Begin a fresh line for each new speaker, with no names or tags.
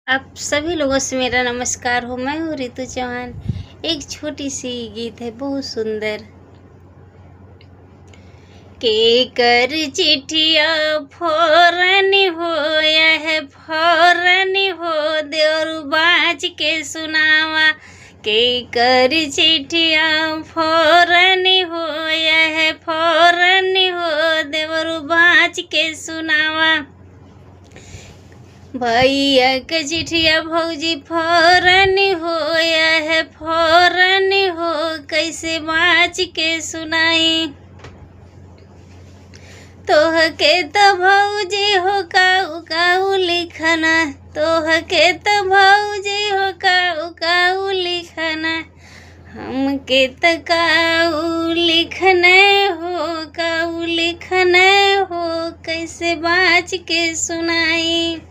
आप सभी लोगों से मेरा नमस्कार हो। मैं हूँ रितु चौहान। एक छोटी सी गीत है बहुत सुंदर। के कर चिट्ठिया फौरन हो यह फौरन हो देवर बाँच के सुनावा। के कर चिट्ठिया फौरन हो यह फौरन हो देवर बाँच के सुनावा। भैया के चिट्ठिया भौजी फौरन हो यह फौरन हो कैसे बाँच के सुनाई। तोह के तो भौजी हो काऊ काऊ लिखना, तोह के तो भौजी हो काऊ काऊ लिखना, हम के तो काऊ लिखने हो काऊ लिखने हो कैसे बाँच के सुनाई।